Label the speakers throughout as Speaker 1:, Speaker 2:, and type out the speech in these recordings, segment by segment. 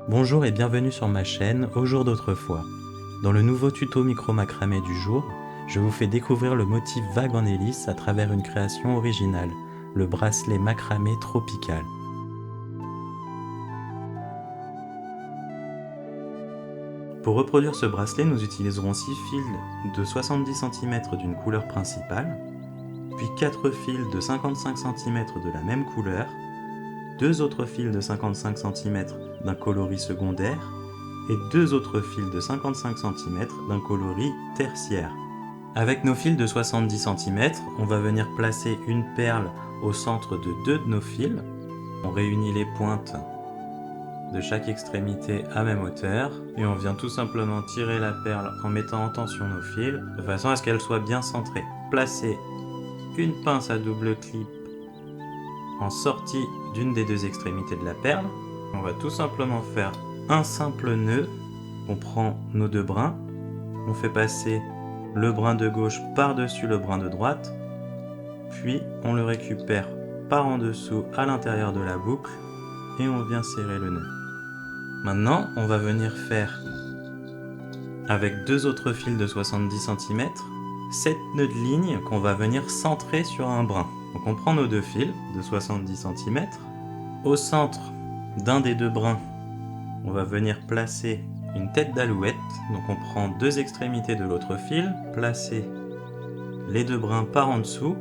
Speaker 1: Bonjour et bienvenue sur ma chaîne Au jour d'autrefois. Dans le nouveau tuto micro macramé du jour, je vous fais découvrir le motif vague en hélice à travers une création originale, le bracelet macramé tropical. Pour reproduire ce bracelet, nous utiliserons 6 fils de 70 cm d'une couleur principale, puis 4 fils de 55 cm de la même couleur, 2 autres fils de 55 cm d'un coloris secondaire et 2 autres fils de 55 cm d'un coloris tertiaire. Avec nos fils de 70 cm, on va venir placer une perle au centre de 2 de nos fils. On réunit les pointes de chaque extrémité à même hauteur et on vient tout simplement tirer la perle en mettant en tension nos fils de façon à ce qu'elle soit bien centrée. Placer une pince à double clip en sortie d'une des deux extrémités de la perle. On va tout simplement faire un simple nœud. On prend nos deux brins, on fait passer le brin de gauche par-dessus le brin de droite, puis on le récupère par en dessous à l'intérieur de la boucle et on vient serrer le nœud. Maintenant, on va venir faire avec 2 autres fils de 70 cm 7 nœuds de ligne qu'on va venir centrer sur un brin. Donc on prend nos 2 fils de 70 cm. Au centre d'un des 2 brins, on va venir placer une tête d'alouette. Donc on prend 2 extrémités de l'autre fil, placer les 2 brins par en dessous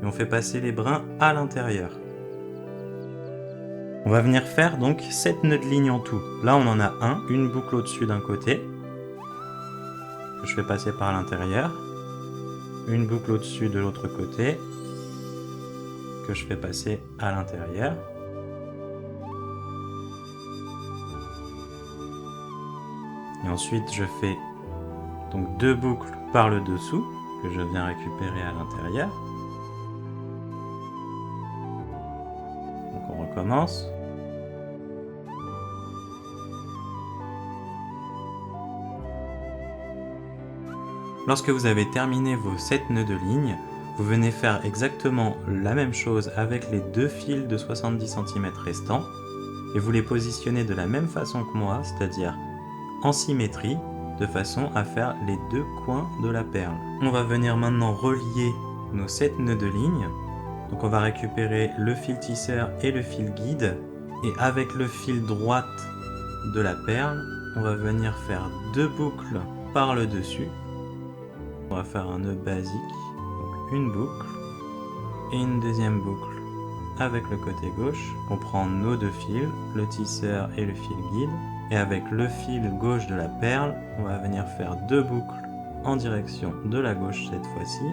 Speaker 1: et on fait passer les brins à l'intérieur. On va venir faire donc 7 nœuds de ligne en tout. Là on en a un, une boucle au-dessus d'un côté que je fais passer par l'intérieur, une boucle au-dessus de l'autre côté que je fais passer à l'intérieur. Et ensuite je fais donc 2 boucles par le dessous que je viens récupérer à l'intérieur. Donc on recommence. Lorsque vous avez terminé vos 7 nœuds de ligne, vous venez faire exactement la même chose avec les 2 fils de 70 cm restants et vous les positionnez de la même façon que moi, c'est-à-dire en symétrie, de façon à faire les 2 coins de la perle. On va venir maintenant relier nos 7 nœuds de ligne. Donc on va récupérer le fil tisseur et le fil guide et avec le fil droite de la perle, on va venir faire 2 boucles par le dessus. On va faire un nœud basique, donc une boucle et une deuxième boucle avec le côté gauche. On prend nos 2 fils, le tisseur et le fil guide, et avec le fil gauche de la perle, on va venir faire 2 boucles en direction de la gauche cette fois-ci.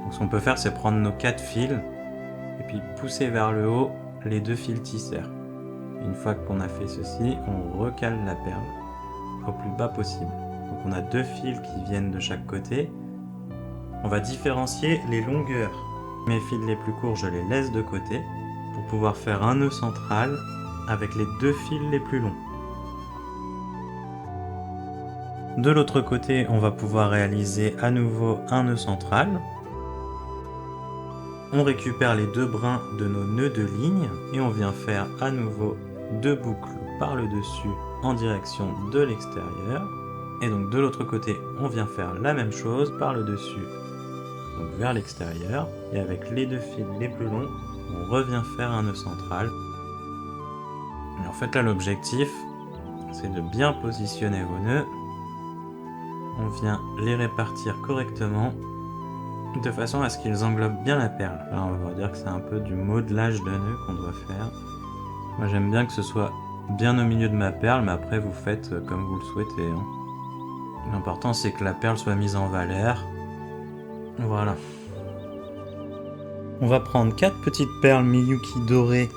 Speaker 1: Donc ce qu'on peut faire, c'est prendre nos 4 fils et puis pousser vers le haut les 2 fils tisseurs. Une fois qu'on a fait ceci, on recale la perle au plus bas possible. Donc on a 2 fils qui viennent de chaque côté. On va différencier les longueurs. Mes fils les plus courts, je les laisse de côté pour pouvoir faire un nœud central avec les 2 fils les plus longs. De l'autre côté, on va pouvoir réaliser à nouveau un nœud central. On récupère les 2 brins de nos nœuds de ligne et on vient faire à nouveau 2 boucles par le dessus en direction de l'extérieur. Et donc de l'autre côté, on vient faire la même chose par le dessus, donc vers l'extérieur. Et avec les 2 fils les plus longs, on revient faire un nœud central. Et en fait là, l'objectif, c'est de bien positionner vos nœuds. On vient les répartir correctement de façon à ce qu'ils englobent bien la perle. Là, on va dire que c'est un peu du modelage de nœuds qu'on doit faire. Moi, j'aime bien que ce soit bien au milieu de ma perle, mais après, vous faites comme vous le souhaitez. L'important, c'est que la perle soit mise en valeur. Voilà. On va prendre 4 petites perles Miyuki dorées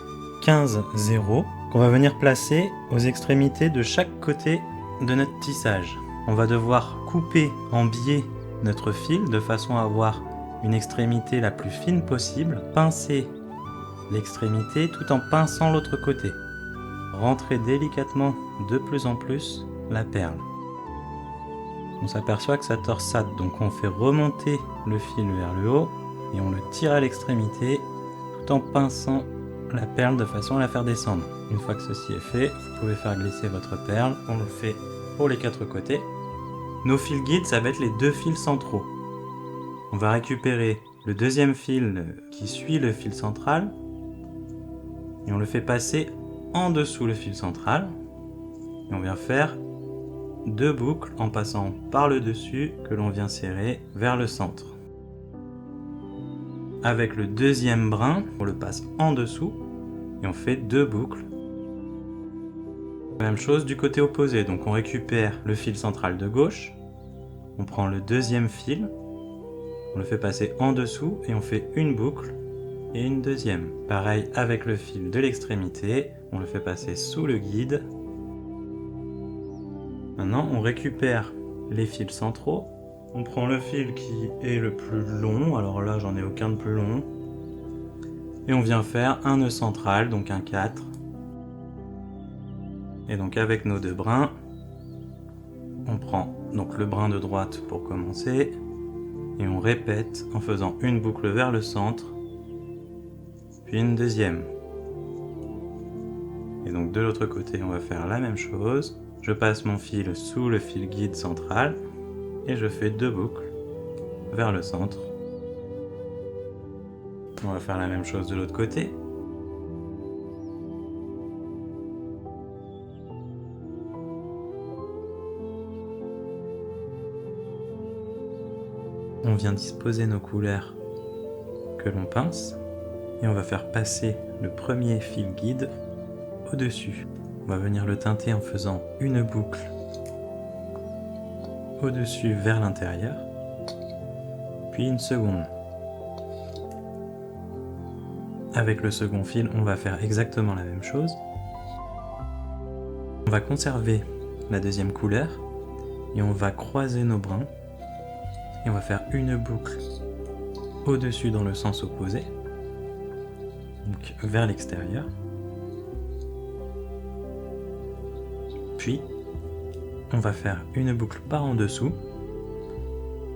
Speaker 1: 15-0 qu'on va venir placer aux extrémités de chaque côté de notre tissage. On va devoir couper en biais notre fil de façon à avoir une extrémité la plus fine possible, pincer l'extrémité tout en pinçant l'autre côté. Rentrer délicatement de plus en plus la perle. On s'aperçoit que ça torsade, donc on fait remonter le fil vers le haut et on le tire à l'extrémité tout en pinçant la perle de façon à la faire descendre. Une fois que ceci est fait, vous pouvez faire glisser votre perle. On le fait pour les 4 côtés. Nos fils guides, ça va être les 2 fils centraux. On va récupérer le deuxième fil qui suit le fil central et on le fait passer en dessous le fil central. Et on vient faire 2 boucles en passant par le dessus que l'on vient serrer vers le centre. Avec le deuxième brin, on le passe en dessous et on fait 2 boucles. Même chose du côté opposé, donc on récupère le fil central de gauche, on prend le deuxième fil, on le fait passer en dessous et on fait une boucle et une deuxième. Pareil avec le fil de l'extrémité, on le fait passer sous le guide. Maintenant on récupère les fils centraux, on prend le fil qui est le plus long, alors là j'en ai aucun de plus long, et on vient faire un nœud central, donc un 4. Et donc avec nos 2 brins, on prend donc le brin de droite pour commencer, et on répète en faisant une boucle vers le centre, puis une deuxième. Et donc de l'autre côté, on va faire la même chose. Je passe mon fil sous le fil guide central, et je fais 2 boucles vers le centre. On va faire la même chose de l'autre côté. On vient disposer nos couleurs que l'on pince et on va faire passer le premier fil guide au-dessus. On va venir le teinter en faisant une boucle au-dessus vers l'intérieur, puis une seconde. Avec le second fil, on va faire exactement la même chose. On va conserver la deuxième couleur et on va croiser nos brins. Et on va faire une boucle au-dessus dans le sens opposé, donc vers l'extérieur. Puis, on va faire une boucle par en dessous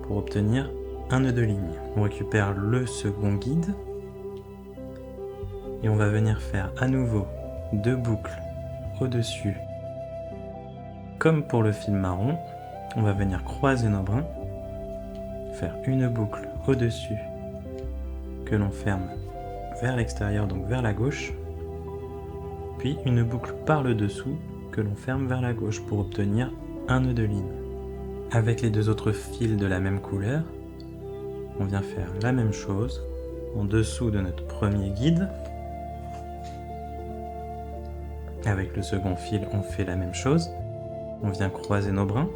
Speaker 1: pour obtenir un nœud de ligne. On récupère le second guide et on va venir faire à nouveau 2 boucles au-dessus. Comme pour le fil marron, on va venir croiser nos brins, faire une boucle au-dessus que l'on ferme vers l'extérieur, donc vers la gauche, puis une boucle par le dessous que l'on ferme vers la gauche pour obtenir un nœud de ligne. Avec les 2 autres fils de la même couleur, on vient faire la même chose en dessous de notre premier guide. Avec le second fil, on fait la même chose. On vient croiser nos brins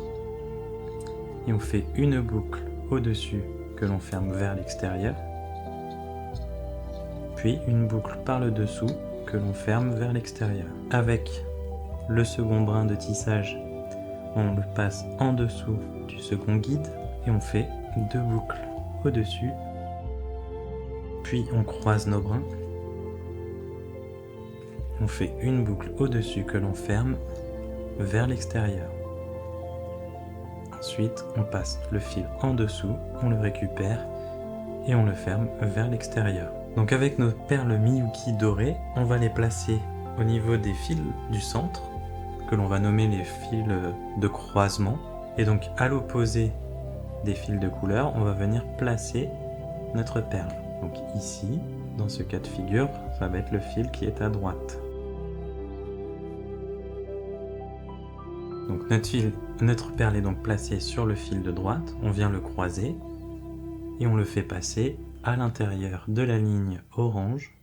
Speaker 1: et on fait une boucle au-dessus que l'on ferme vers l'extérieur, puis une boucle par le dessous que l'on ferme vers l'extérieur. Avec le second brin de tissage, on le passe en dessous du second guide et on fait 2 boucles au-dessus, puis on croise nos brins, on fait une boucle au-dessus que l'on ferme vers l'extérieur. Ensuite, on passe le fil en dessous, on le récupère et on le ferme vers l'extérieur. Donc avec nos perles Miyuki dorées, on va les placer au niveau des fils du centre, que l'on va nommer les fils de croisement. Et donc à l'opposé des fils de couleur, on va venir placer notre perle. Donc ici, dans ce cas de figure, ça va être le fil qui est à droite. Donc notre perle est donc placée sur le fil de droite, on vient le croiser et on le fait passer à l'intérieur de la ligne orange,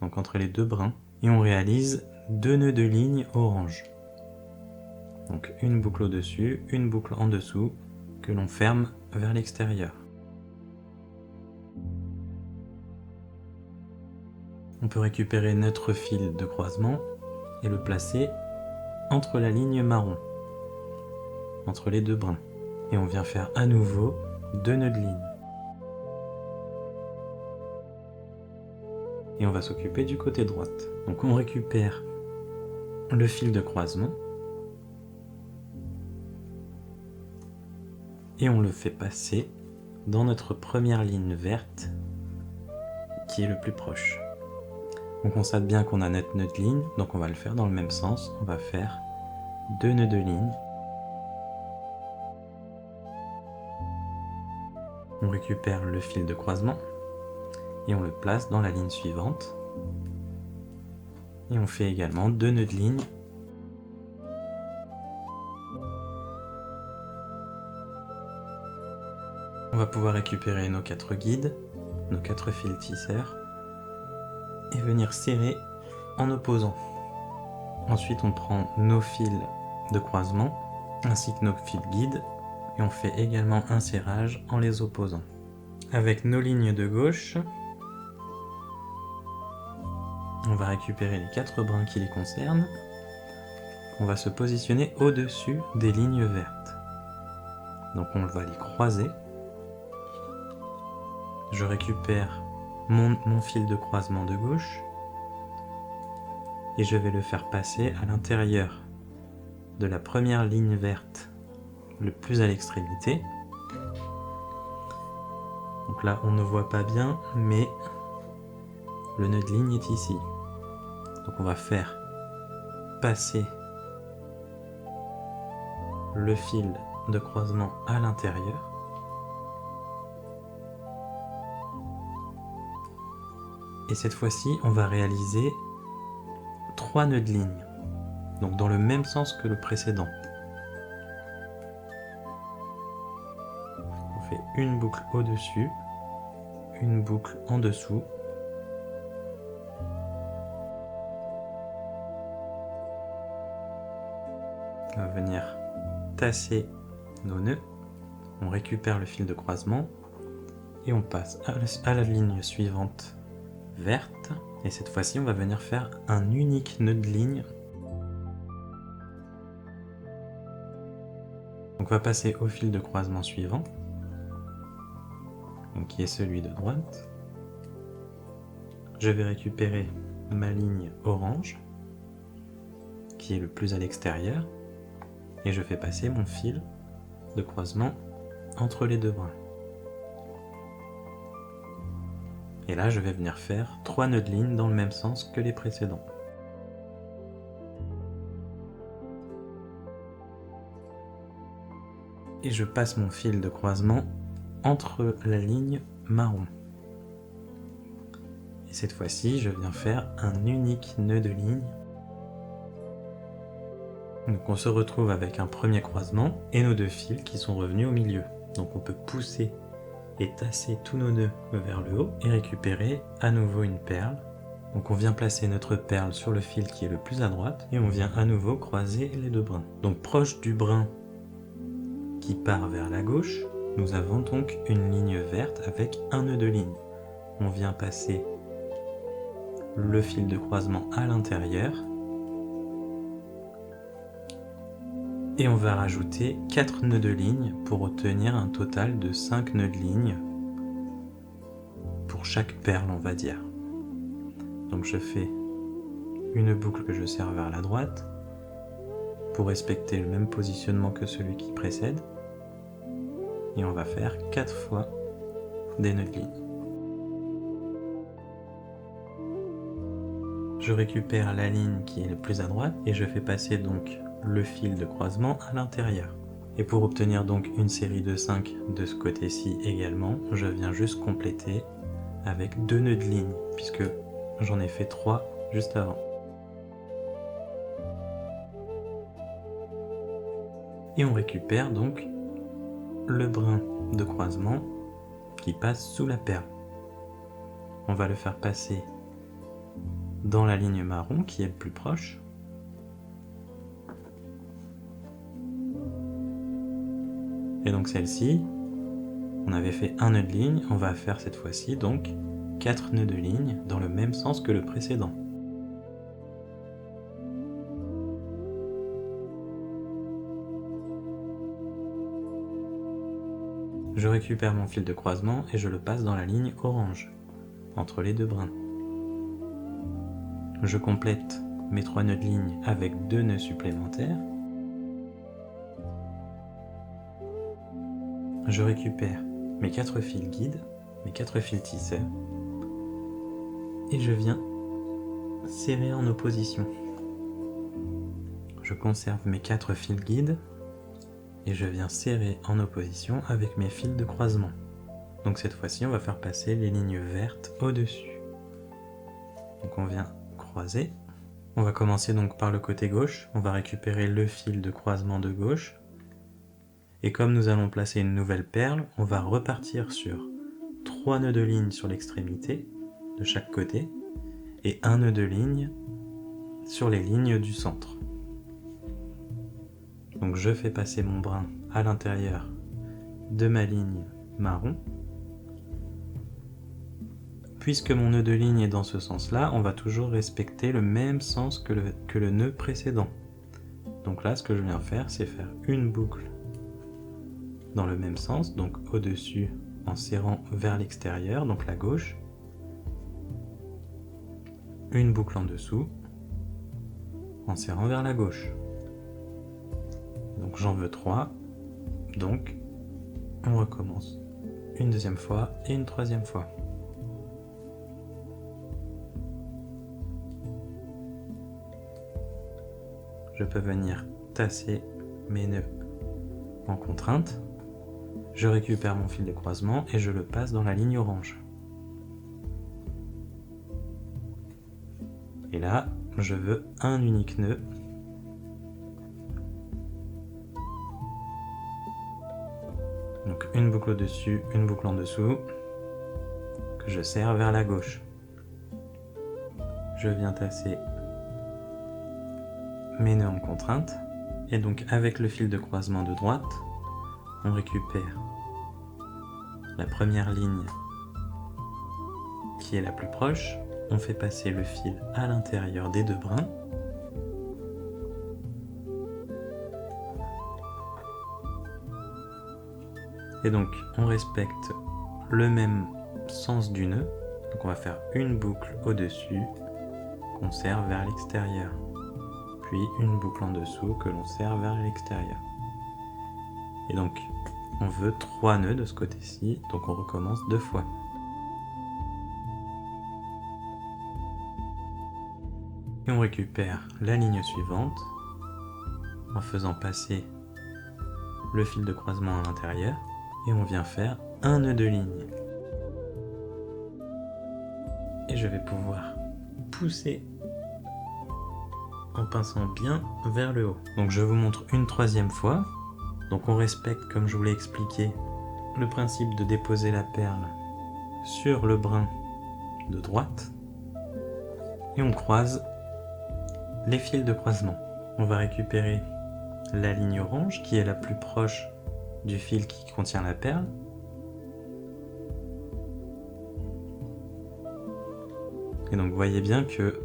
Speaker 1: donc entre les 2 brins, et on réalise 2 nœuds de ligne orange. Donc une boucle au-dessus, une boucle en dessous, que l'on ferme vers l'extérieur. On peut récupérer notre fil de croisement et le placer entre la ligne marron, entre les 2 brins. Et on vient faire à nouveau 2 nœuds de ligne. Et on va s'occuper du côté droite. Donc on récupère le fil de croisement et on le fait passer dans notre première ligne verte qui est le plus proche. On constate bien qu'on a notre nœud de ligne, donc on va le faire dans le même sens. On va faire 2 nœuds de ligne. On récupère le fil de croisement et on le place dans la ligne suivante. Et on fait également 2 nœuds de ligne. On va pouvoir récupérer nos 4 guides, nos 4 fils tisseurs et venir serrer en opposant. Ensuite on prend nos fils de croisement ainsi que nos fils guides et on fait également un serrage en les opposant. Avec nos lignes de gauche, on va récupérer les 4 brins qui les concernent. On va se positionner au-dessus des lignes vertes. Donc on va les croiser. Je récupère mon fil de croisement de gauche et je vais le faire passer à l'intérieur de la première ligne verte le plus à l'extrémité. Donc là on ne voit pas bien, mais le nœud de ligne est ici. Donc on va faire passer le fil de croisement à l'intérieur. Et cette fois-ci, on va réaliser 3 nœuds de ligne, donc dans le même sens que le précédent. On fait une boucle au-dessus, une boucle en dessous. On va venir tasser nos nœuds, on récupère le fil de croisement et on passe à la ligne suivante verte. Et cette fois-ci, on va venir faire un unique nœud de ligne. Donc on va passer au fil de croisement suivant, donc qui est celui de droite. Je vais récupérer ma ligne orange, qui est le plus à l'extérieur, et je fais passer mon fil de croisement entre les 2 brins. Et là, je vais venir faire 3 nœuds de ligne dans le même sens que les précédents. Et je passe mon fil de croisement entre la ligne marron. Et cette fois-ci, je viens faire un unique nœud de ligne. Donc on se retrouve avec un premier croisement et nos 2 fils qui sont revenus au milieu. Donc on peut pousser et tasser tous nos nœuds vers le haut et récupérer à nouveau une perle. Donc on vient placer notre perle sur le fil qui est le plus à droite et on vient à nouveau croiser les 2 brins. Donc proche du brin qui part vers la gauche, nous avons donc une ligne verte avec un nœud de ligne. On vient passer le fil de croisement à l'intérieur et on va rajouter 4 nœuds de ligne pour obtenir un total de 5 nœuds de ligne pour chaque perle, on va dire. Donc je fais une boucle que je serre vers la droite pour respecter le même positionnement que celui qui précède et on va faire 4 fois des nœuds de ligne. Je récupère la ligne qui est le plus à droite et je fais passer donc le fil de croisement à l'intérieur. Et pour obtenir donc une série de 5 de ce côté-ci également, je viens juste compléter avec 2 nœuds de ligne, puisque j'en ai fait 3 juste avant. Et on récupère donc le brin de croisement qui passe sous la perle. On va le faire passer dans la ligne marron qui est le plus proche. Et donc celle-ci, on avait fait un nœud de ligne, on va faire cette fois-ci donc 4 nœuds de ligne dans le même sens que le précédent. Je récupère mon fil de croisement et je le passe dans la ligne orange, entre les 2 brins. Je complète mes 3 nœuds de ligne avec 2 nœuds supplémentaires. Je récupère mes 4 fils guides, mes 4 fils tisseurs, et je viens serrer en opposition. Je conserve mes 4 fils guides et je viens serrer en opposition avec mes fils de croisement. Donc cette fois-ci, on va faire passer les lignes vertes au-dessus. Donc on vient croiser. On va commencer donc par le côté gauche. On va récupérer le fil de croisement de gauche. Et comme nous allons placer une nouvelle perle, on va repartir sur 3 nœuds de ligne sur l'extrémité de chaque côté et un nœud de ligne sur les lignes du centre. Donc je fais passer mon brin à l'intérieur de ma ligne marron. Puisque mon nœud de ligne est dans ce sens-là, on va toujours respecter le même sens que le nœud précédent. Donc là, ce que je viens faire, c'est faire une boucle dans le même sens, donc au-dessus en serrant vers l'extérieur, donc la gauche. Une boucle en dessous en serrant vers la gauche. Donc j'en veux 3, donc on recommence une deuxième fois et une troisième fois. Je peux venir tasser mes nœuds en contrainte. Je récupère mon fil de croisement et je le passe dans la ligne orange. Et là, je veux un unique nœud. Donc une boucle au-dessus, une boucle en dessous, que je serre vers la gauche. Je viens tasser mes nœuds en contrainte, et donc avec le fil de croisement de droite, on récupère la première ligne qui est la plus proche, on fait passer le fil à l'intérieur des 2 brins, et donc on respecte le même sens du nœud, donc on va faire une boucle au-dessus qu'on serre vers l'extérieur, puis une boucle en dessous que l'on serre vers l'extérieur. Et donc on veut 3 nœuds de ce côté-ci, donc on recommence 2 fois. Et on récupère la ligne suivante en faisant passer le fil de croisement à l'intérieur et on vient faire un nœud de ligne. Et je vais pouvoir pousser en pinçant bien vers le haut. Donc je vous montre une troisième fois. Donc on respecte, comme je vous l'ai expliqué, le principe de déposer la perle sur le brin de droite et on croise les fils de croisement. On va récupérer la ligne orange qui est la plus proche du fil qui contient la perle. Et donc vous voyez bien que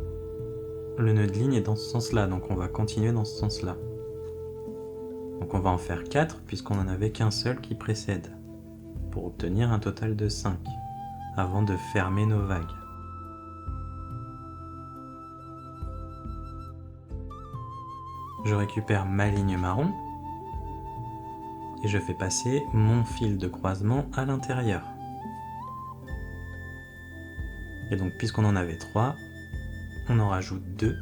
Speaker 1: le nœud de ligne est dans ce sens-là, donc on va continuer dans ce sens-là. Donc on va en faire 4 puisqu'on n'en avait qu'un seul qui précède, pour obtenir un total de 5, avant de fermer nos vagues. Je récupère ma ligne marron et je fais passer mon fil de croisement à l'intérieur. Et donc puisqu'on en avait 3, on en rajoute 2.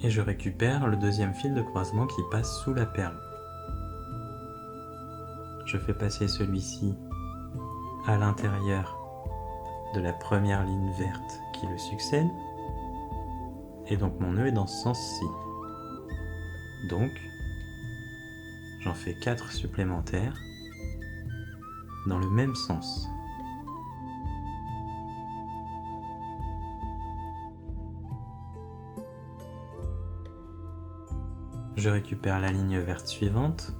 Speaker 1: Et je récupère le deuxième fil de croisement qui passe sous la perle. Je fais passer celui-ci à l'intérieur de la première ligne verte qui le succède. Et donc mon nœud est dans ce sens-ci. Donc, j'en fais 4 supplémentaires dans le même sens. Je récupère la ligne verte suivante.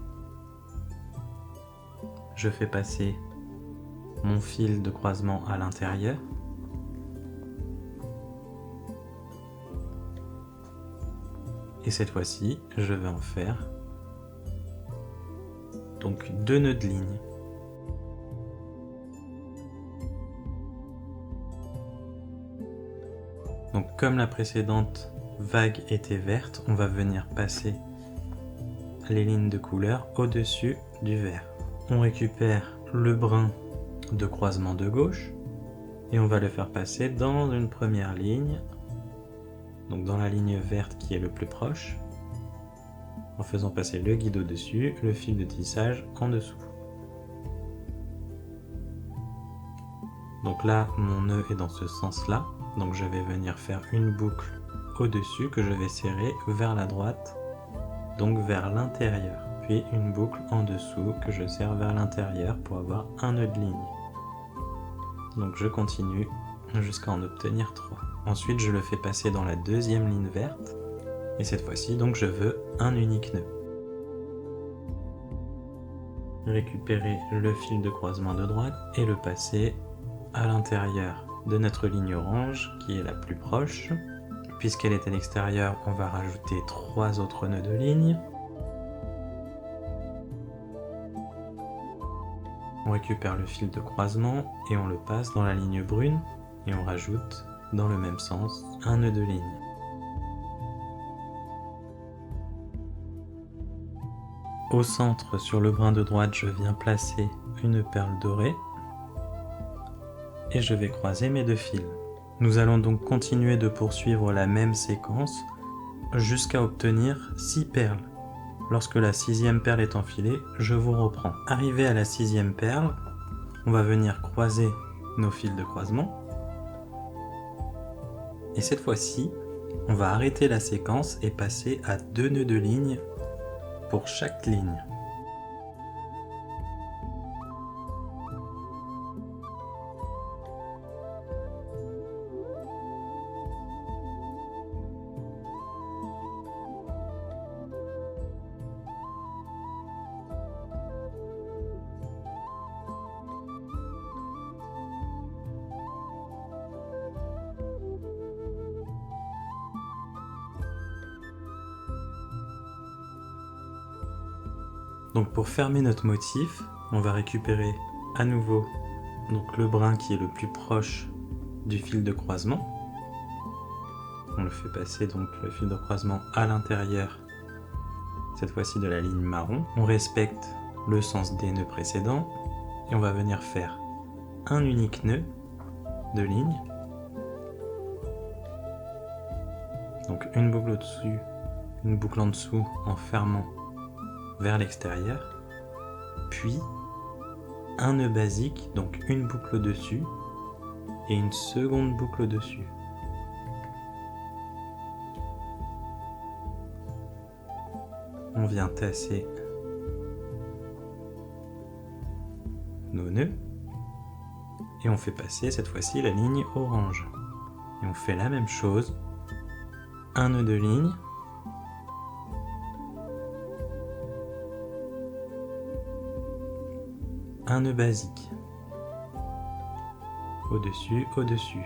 Speaker 1: Je fais passer mon fil de croisement à l'intérieur. Et cette fois-ci, je vais en faire donc 2 nœuds de ligne. Donc comme la précédente vague était verte, on va venir passer les lignes de couleur au-dessus du vert. On récupère le brin de croisement de gauche et on va le faire passer dans une première ligne, donc dans la ligne verte qui est le plus proche, en faisant passer le guide au-dessus, le fil de tissage en dessous. Donc là, mon nœud est dans ce sens-là, donc je vais venir faire une boucle au-dessus que je vais serrer vers la droite, donc vers l'intérieur, puis une boucle en dessous que je serre vers l'intérieur pour avoir un nœud de ligne. Donc je continue jusqu'à en obtenir 3. Ensuite, je le fais passer dans la deuxième ligne verte, et cette fois-ci, donc je veux un unique nœud. Récupérer le fil de croisement de droite et le passer à l'intérieur de notre ligne orange qui est la plus proche. Puisqu'elle est à l'extérieur, on va rajouter 3 autres nœuds de ligne. On récupère le fil de croisement et on le passe dans la ligne brune et on rajoute dans le même sens un nœud de ligne. Au centre, sur le brin de droite, je viens placer une perle dorée et je vais croiser mes 2 fils. Nous allons donc continuer de poursuivre la même séquence jusqu'à obtenir 6 perles. Lorsque la 6e perle est enfilée, je vous reprends. Arrivé à la 6e perle, on va venir croiser nos fils de croisement. Et cette fois-ci, on va arrêter la séquence et passer à 2 nœuds de ligne pour chaque ligne. Donc pour fermer notre motif, on va récupérer à nouveau donc le brin qui est le plus proche du fil de croisement. On le fait passer donc le fil de croisement à l'intérieur, cette fois-ci de la ligne marron. On respecte le sens des nœuds précédents et on va venir faire un unique nœud de ligne. Donc une boucle au-dessus, une boucle en dessous en fermant vers l'extérieur, puis un nœud basique, donc une boucle au-dessus et une seconde boucle au-dessus. On vient tasser nos nœuds et on fait passer cette fois-ci la ligne orange. Et on fait la même chose, un nœud de ligne, un nœud basique, au-dessus, au-dessus.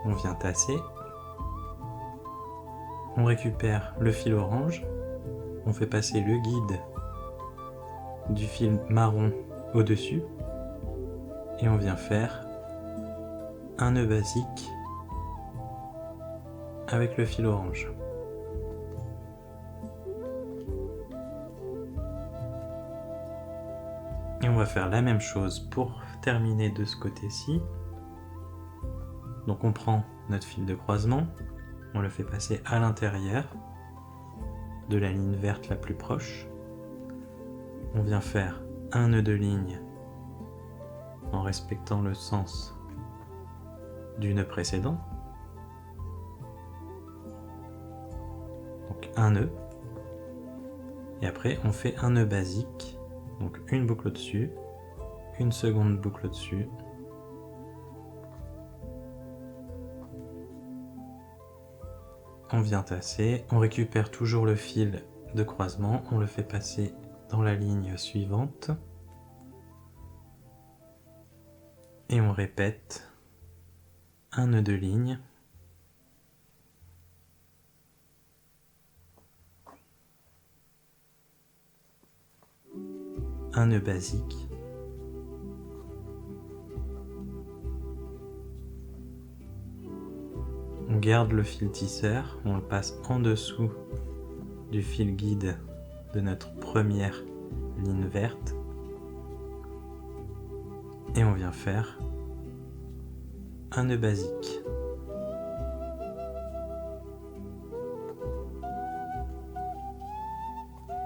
Speaker 1: On vient tasser, on récupère le fil orange, on fait passer le guide du fil marron au-dessus et on vient faire un nœud basique avec le fil orange. Et on va faire la même chose pour terminer de ce côté-ci. Donc on prend notre fil de croisement, on le fait passer à l'intérieur de la ligne verte la plus proche. On vient faire un nœud de ligne en respectant le sens du nœud précédent. Donc un nœud. Et après on fait un nœud basique, donc une boucle au-dessus, une seconde boucle au-dessus, on vient tasser, on récupère toujours le fil de croisement, on le fait passer dans la ligne suivante et on répète un nœud de ligne, un nœud basique, on garde le fil tisseur, on le passe en dessous du fil guide de notre première ligne verte et on vient faire un nœud basique.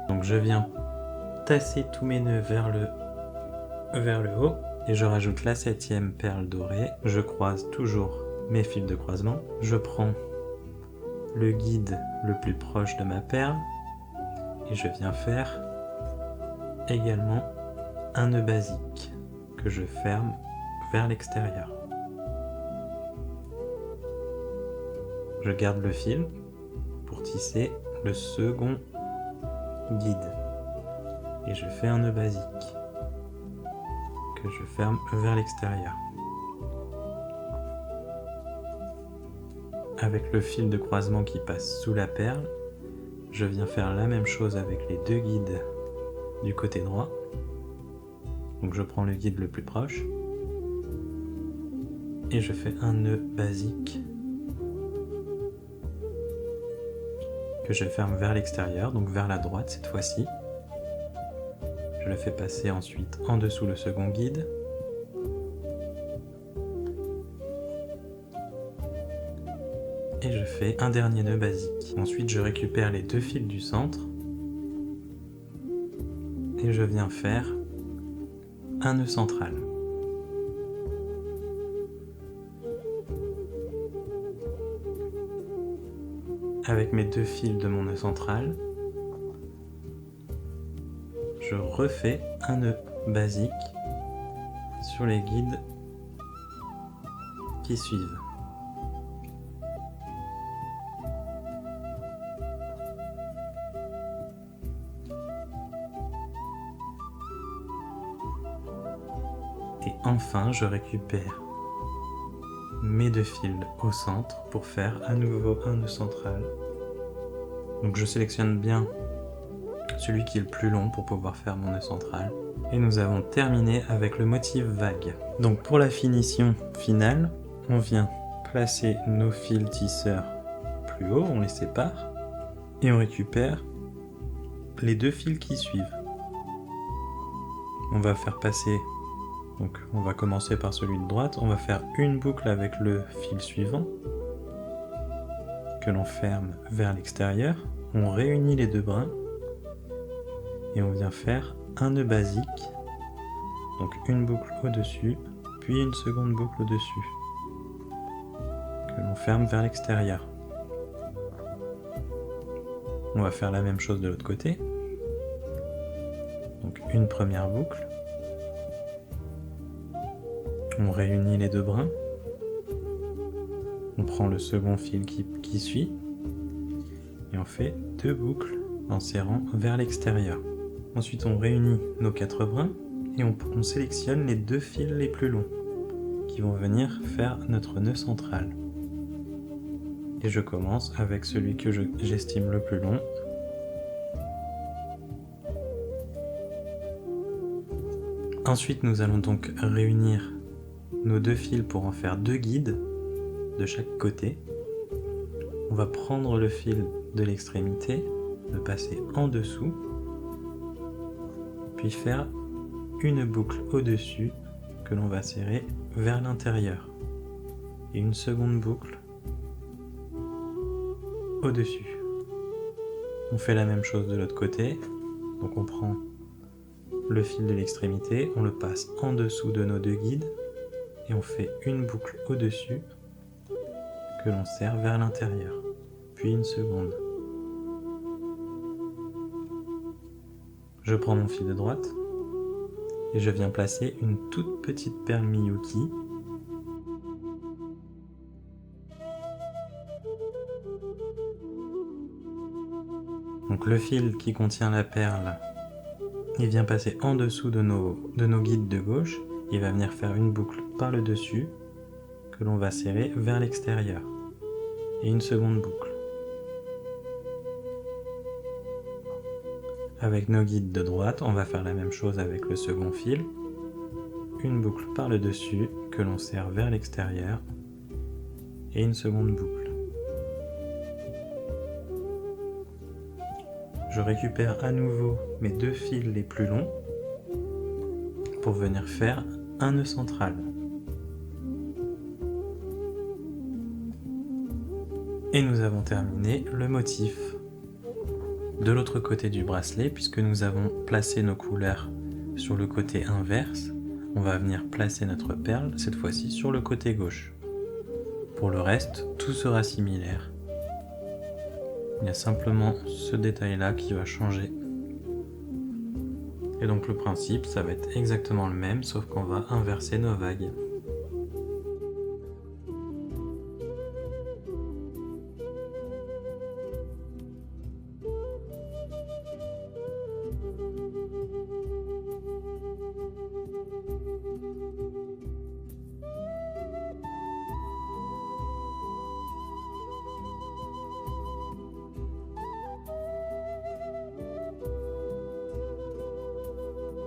Speaker 1: Donc je viens tasser tous mes nœuds vers le haut et je rajoute la 7e perle dorée. Je croise toujours mes fils de croisement. Je prends le guide le plus proche de ma perle et je viens faire également un nœud basique que je ferme vers l'extérieur. Je garde le fil pour tisser le second guide et je fais un nœud basique que je ferme vers l'extérieur. Avec le fil de croisement qui passe sous la perle, je viens faire la même chose avec les deux guides du côté droit. Donc je prends le guide le plus proche et je fais un nœud basique que je ferme vers l'extérieur, donc vers la droite cette fois-ci. Je le fais passer ensuite en dessous le second guide. Et je fais un dernier nœud basique. Ensuite je récupère les deux fils du centre et je viens faire un nœud central. Avec mes deux fils de mon nœud central, je refais un nœud basique sur les guides qui suivent. Et enfin, je récupère mes deux fils au centre pour faire à nouveau un nœud central. Donc je sélectionne bien celui qui est le plus long pour pouvoir faire mon nœud central. Et nous avons terminé avec le motif vague. Donc pour la finition finale, on vient placer nos fils tisseurs plus haut, on les sépare et on récupère les deux fils qui suivent. On va faire passer, donc on va commencer par celui de droite, on va faire une boucle avec le fil suivant que l'on ferme vers l'extérieur, on réunit les deux brins et on vient faire un nœud basique, donc une boucle au-dessus, puis une seconde boucle au-dessus, que l'on ferme vers l'extérieur. On va faire la même chose de l'autre côté, donc une première boucle, on réunit les deux brins, on prend le second fil qui suit, et on fait deux boucles en serrant vers l'extérieur. Ensuite on réunit nos 4 brins et on sélectionne les deux fils les plus longs qui vont venir faire notre nœud central. Et je commence avec celui que j'estime le plus long. Ensuite nous allons donc réunir nos deux fils pour en faire deux guides de chaque côté. On va prendre le fil de l'extrémité, le passer en dessous, puis faire une boucle au-dessus que l'on va serrer vers l'intérieur et une seconde boucle au-dessus. On fait la même chose de l'autre côté, donc on prend le fil de l'extrémité, on le passe en dessous de nos deux guides et on fait une boucle au-dessus que l'on serre vers l'intérieur, puis une seconde. Je prends mon fil de droite et je viens placer une toute petite perle Miyuki donc le fil qui contient la perle, il vient passer en dessous de nos guides de gauche, il va venir faire une boucle par le dessus que l'on va serrer vers l'extérieur et une seconde boucle. Avec nos guides de droite, on va faire la même chose avec le second fil, une boucle par le dessus que l'on serre vers l'extérieur et une seconde boucle. je récupère à nouveau mes 2 fils les plus longs pour venir faire un nœud central. Et nous avons terminé le motif. De l'autre côté du bracelet, puisque nous avons placé nos couleurs sur le côté inverse, on va venir placer notre perle, cette fois-ci sur le côté gauche. Pour le reste, tout sera similaire. Il y a simplement ce détail-là qui va changer. Et donc le principe, ça va être exactement le même, sauf qu'on va inverser nos vagues.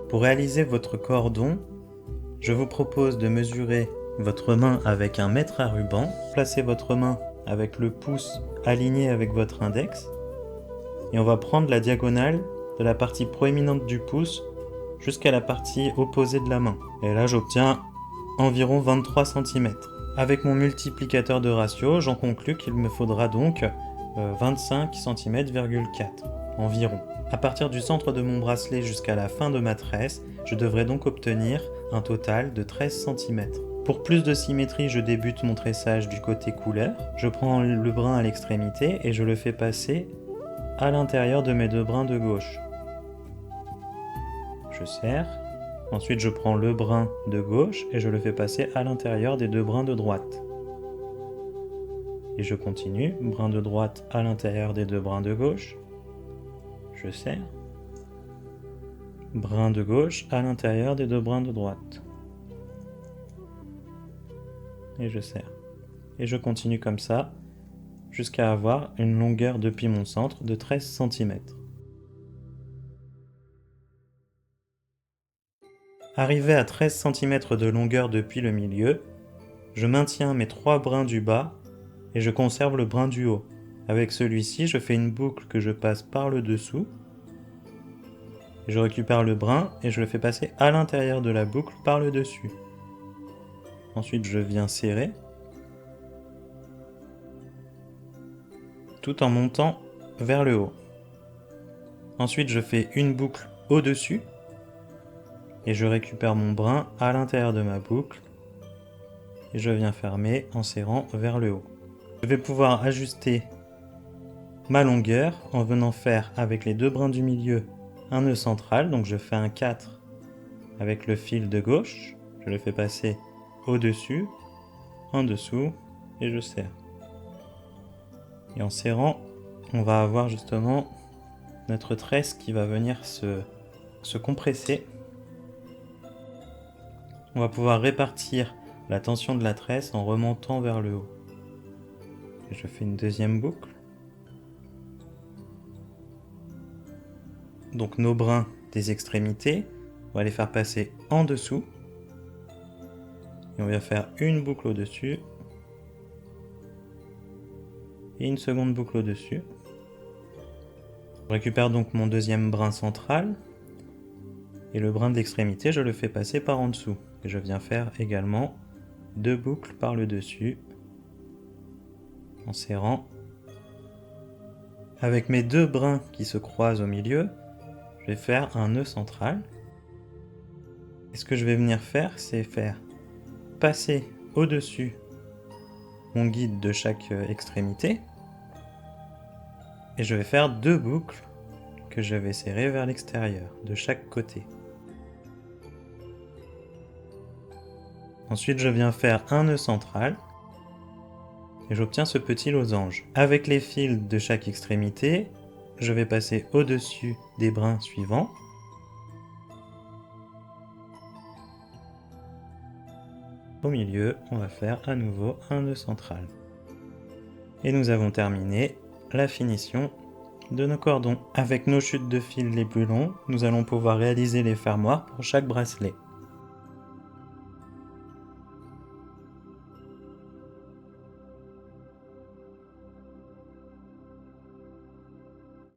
Speaker 1: Pour réaliser votre cordon, je vous propose de mesurer votre main avec un mètre à ruban. Placez votre main avec le pouce aligné avec votre index. Et on va prendre la diagonale de la partie proéminente du pouce jusqu'à la partie opposée de la main. Et là, j'obtiens environ 23 cm. Avec mon multiplicateur de ratio, j'en conclus qu'il me faudra donc 25 cm,4 environ. À partir du centre de mon bracelet jusqu'à la fin de ma tresse, je devrais donc obtenir un total de 13 cm. Pour plus de symétrie, je débute mon tressage du côté couleur. Je prends le brin à l'extrémité et je le fais passer à l'intérieur de mes 2 brins de gauche. Je serre. Ensuite, je prends le brin de gauche et je le fais passer à l'intérieur des 2 brins de droite. Et je continue, brin de droite à l'intérieur des 2 brins de gauche. Je serre. Brin de gauche à l'intérieur des 2 brins de droite. Et je serre. Et je continue comme ça jusqu'à avoir une longueur depuis mon centre de 13 cm. Arrivé à 13 cm de longueur depuis le milieu, je maintiens mes 3 brins du bas et je conserve le brin du haut. Avec celui-ci, je fais une boucle que je passe par le dessous. Je récupère le brin et je le fais passer à l'intérieur de la boucle par le dessus. Ensuite, je viens serrer, tout en montant vers le haut. Ensuite, je fais une boucle au-dessus et je récupère mon brin à l'intérieur de ma boucle et je viens fermer en serrant vers le haut. Je vais pouvoir ajuster ma longueur en venant faire avec les 2 brins du milieu un nœud central, donc je fais un 4 avec le fil de gauche, je le fais passer au-dessus, en dessous et je serre. Et en serrant, on va avoir justement notre tresse qui va venir se compresser. On va pouvoir répartir la tension de la tresse en remontant vers le haut. Et je fais une deuxième boucle. Donc nos brins des extrémités, on va les faire passer en dessous. Et on va faire une boucle au-dessus. Et une seconde boucle au-dessus. Je récupère donc mon deuxième brin central. Et le brin de l'extrémité, je le fais passer par en dessous. Et je viens faire également 2 boucles par le dessus. En serrant. Avec mes 2 brins qui se croisent au milieu, je vais faire un nœud central. Et ce que je vais venir faire, c'est faire passer au-dessus mon guide de chaque extrémité. Et je vais faire 2 boucles que je vais serrer vers l'extérieur, de chaque côté. Ensuite, je viens faire un nœud central. Et j'obtiens ce petit losange. Avec les fils de chaque extrémité, je vais passer au-dessus des brins suivants. Au milieu, on va faire à nouveau un nœud central. Et nous avons terminé la finition de nos cordons. Avec nos chutes de fil les plus longs, nous allons pouvoir réaliser les fermoirs pour chaque bracelet.